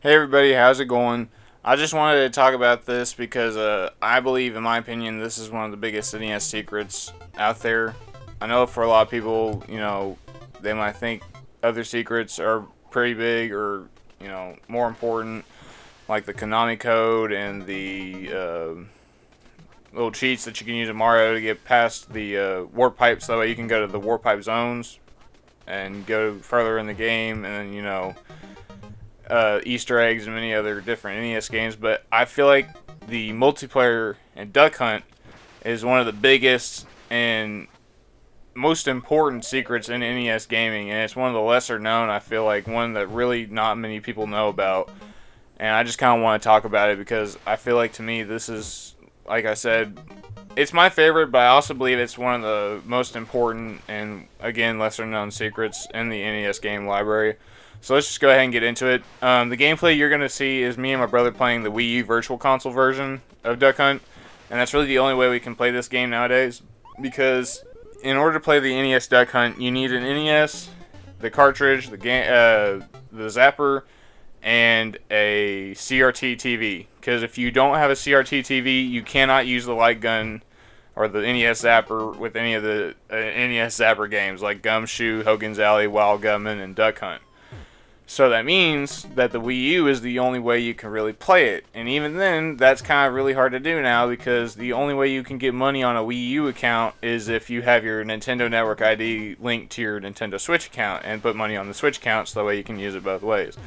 Hey everybody, how's it going? I just wanted to talk about this because I believe, in my opinion, this is one of the biggest NES secrets out there. I know for a lot of people, they might think other secrets are pretty big or, more important, like the Konami code and the little cheats that you can use in Mario to get past the warp pipes. So that way you can go to the warp pipe zones and go further in the game, and then, Easter eggs and many other different NES games, but I feel like the multiplayer in Duck Hunt is one of the biggest and most important secrets in NES gaming, and it's one of the lesser known. I feel like one that really not many people know about, and I just kind of want to talk about it because I feel like to me this is, like I said, it's my favorite, but I also believe it's one of the most important and, again, lesser known secrets in the NES game library. So let's just go ahead and get into it. The gameplay you're going to see is me and my brother playing the Wii U Virtual Console version of Duck Hunt, and that's really the only way we can play this game nowadays, because in order to play the NES Duck Hunt, you need an NES, the cartridge, the zapper, and a CRT TV. Because if you don't have a CRT TV, you cannot use the light gun or the NES Zapper with any of the NES Zapper games like Gumshoe, Hogan's Alley, Wild Gunman, and Duck Hunt. So that means that the Wii U is the only way you can really play it. And even then, that's kind of really hard to do now, because the only way you can get money on a Wii U account is if you have your Nintendo Network ID linked to your Nintendo Switch account and put money on the Switch account so that way you can use it both ways.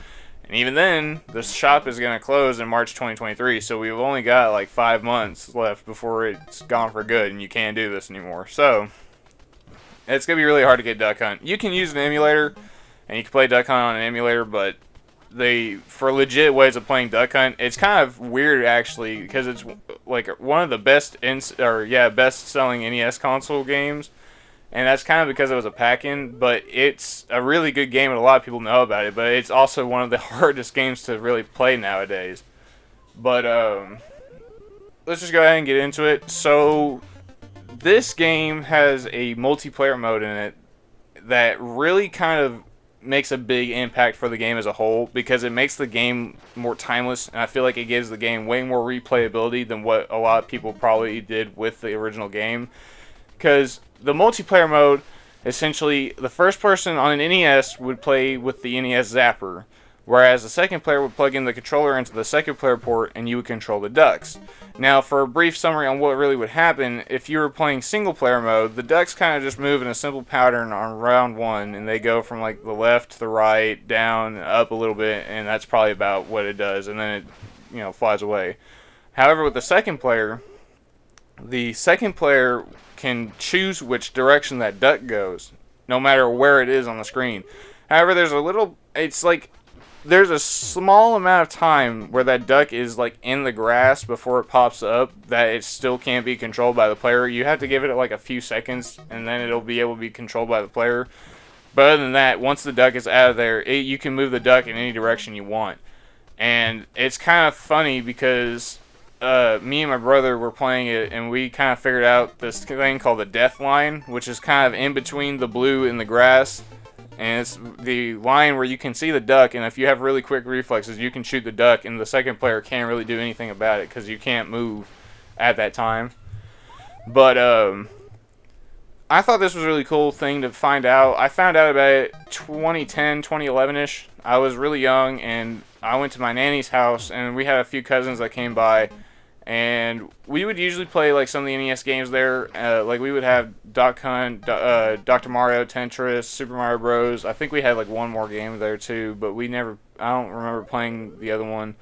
And even then, the shop is going to close in March 2023, so we've only got like 5 months left before it's gone for good and you can't do this anymore. So, it's going to be really hard to get Duck Hunt. You can use an emulator, and you can play Duck Hunt on an emulator, but for legit ways of playing Duck Hunt, it's kind of weird actually, because it's like one of the best selling NES console games, and that's kind of because it was a pack-in. But it's a really good game, and a lot of people know about it. But it's also one of the hardest games to really play nowadays. But let's just go ahead and get into it. So this game has a multiplayer mode in it that really kind of makes a big impact for the game as a whole, because it makes the game more timeless, and I feel like it gives the game way more replayability than what a lot of people probably did with the original game. Because the multiplayer mode, essentially, the first person on an NES would play with the NES Zapper, whereas the second player would plug in the controller into the second player port and you would control the ducks. Now, for a brief summary on what really would happen, if you were playing single player mode, the ducks kind of just move in a simple pattern on round one, and they go from like the left to the right, down, up a little bit, and that's probably about what it does, and then it flies away. However, with the second player can choose which direction that duck goes, no matter where it is on the screen. However, there's a small amount of time where that duck is like in the grass before it pops up that it still can't be controlled by the player. You have to give it like a few seconds, and then it'll be able to be controlled by the player. But other than that, once the duck is out of there, you can move the duck in any direction you want. And it's kind of funny because me and my brother were playing it, and we kind of figured out this thing called the death line, which is kind of in between the blue and the grass. And it's the line where you can see the duck, and if you have really quick reflexes, you can shoot the duck, and the second player can't really do anything about it because you can't move at that time. But I thought this was a really cool thing to find out. I found out about it 2010, 2011-ish. I was really young, and I went to my nanny's house, and we had a few cousins that came by, and we would usually play like some of the NES games there. Like we would have Duck Hunt, Dr. Mario, Tetris, Super Mario Bros. I think we had like one more game there too, but I don't remember playing the other one.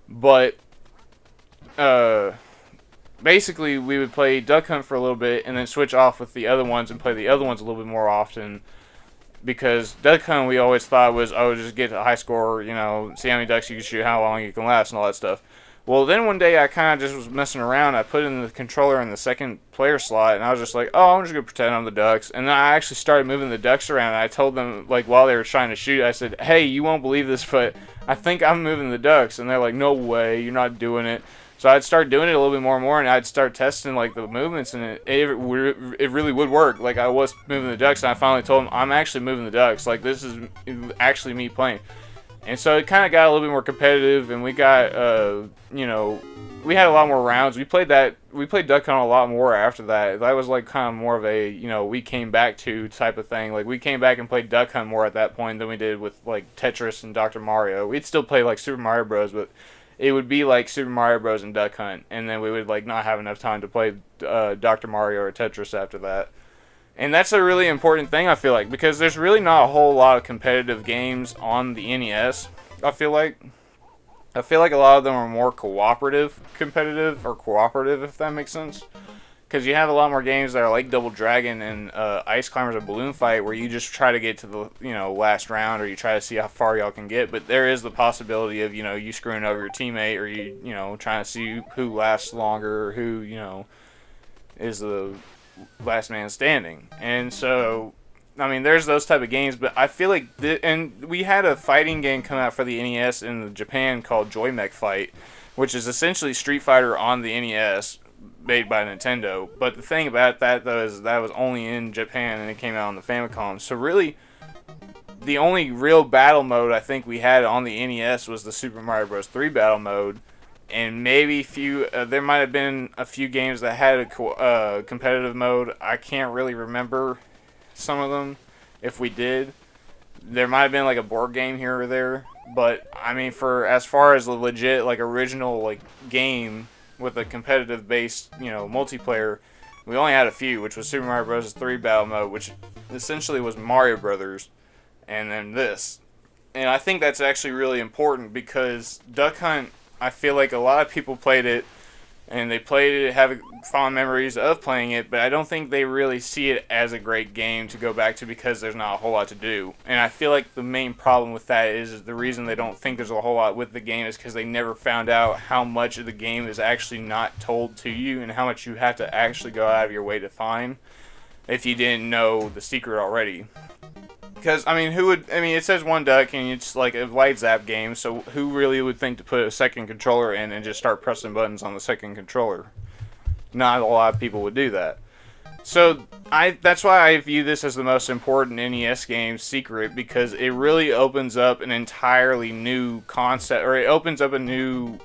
But basically we would play Duck Hunt for a little bit and then switch off with the other ones and play the other ones a little bit more often. Because Duck Hunt we always thought was, just get a high score, see how many ducks you can shoot, how long you can last, and all that stuff. Well, then one day I kind of just was messing around. I put in the controller in the second player slot, and I was just like, I'm just going to pretend I'm the ducks. And then I actually started moving the ducks around, and I told them, like, while they were trying to shoot, I said, hey, you won't believe this, but I think I'm moving the ducks. And they're like, no way, you're not doing it. So I'd start doing it a little bit more and more, and I'd start testing, like, the movements, and it really would work. Like, I was moving the ducks, and I finally told them, I'm actually moving the ducks. Like, this is actually me playing. And so it kind of got a little bit more competitive, and we got, we had a lot more rounds. We played Duck Hunt a lot more after that. That was like kind of more of a, we came back to type of thing. Like we came back and played Duck Hunt more at that point than we did with like Tetris and Dr. Mario. We'd still play like Super Mario Bros, but it would be like Super Mario Bros and Duck Hunt, and then we would like not have enough time to play Dr. Mario or Tetris after that. And that's a really important thing, I feel like, because there's really not a whole lot of competitive games on the NES, I feel like. I feel like a lot of them are more competitive, or cooperative, if that makes sense. Because you have a lot more games that are like Double Dragon and Ice Climbers or Balloon Fight, where you just try to get to the, last round, or you try to see how far y'all can get. But there is the possibility of, you screwing over your teammate, or you trying to see who lasts longer, or who, is the last man standing. And so, I mean, there's those type of games, but I feel like and we had a fighting game come out for the NES in Japan called Joy Mech Fight, which is essentially Street Fighter on the NES made by Nintendo. But the thing about that, though, is that was only in Japan and it came out on the Famicom. So really, the only real battle mode I think we had on the NES was the Super Mario Bros. 3 battle mode. And maybe there might have been a few games that had a competitive mode. I can't really remember some of them. If we did, there might have been like a board game here or there. But I mean, for as far as the legit like original like game with a competitive based multiplayer, we only had a few, which was Super Mario Bros. 3 battle mode, which essentially was Mario Brothers, and then this. And I think that's actually really important because Duck Hunt, I feel like a lot of people played it, and they played it, have fond memories of playing it, but I don't think they really see it as a great game to go back to because there's not a whole lot to do. And I feel like the main problem with that is the reason they don't think there's a whole lot with the game is because they never found out how much of the game is actually not told to you and how much you have to actually go out of your way to find if you didn't know the secret already. Because, I mean, it says one duck, and it's like a light zap game, so who really would think to put a second controller in and just start pressing buttons on the second controller? Not a lot of people would do that. So, that's why I view this as the most important NES game, Secret, because it really opens up an entirely new concept, or it opens up a new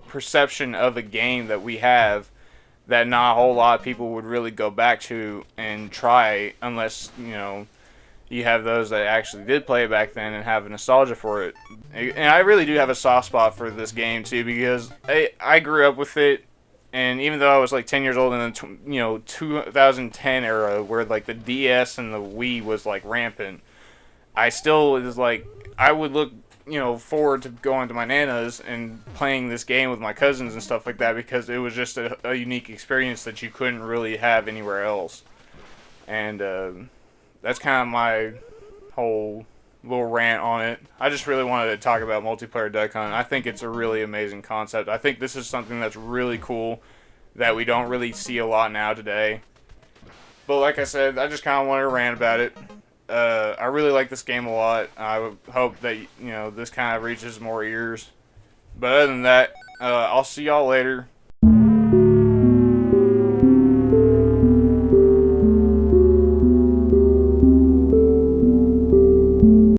perception of a game that we have that not a whole lot of people would really go back to and try unless, you have those that actually did play it back then and have a nostalgia for it. And I really do have a soft spot for this game too because I grew up with it, and even though I was like 10 years old in the 2010 era where like the DS and the Wii was like rampant, I still was like I would look forward to going to my Nana's and playing this game with my cousins and stuff like that because it was just a unique experience that you couldn't really have anywhere else. And that's kind of my whole little rant on it. I just really wanted to talk about multiplayer Duck Hunt. I think it's a really amazing concept. I think this is something that's really cool that we don't really see a lot now today. But like I said, I just kind of wanted to rant about it. I really like this game a lot. I would hope that this kind of reaches more ears. But other than that, I'll see y'all later.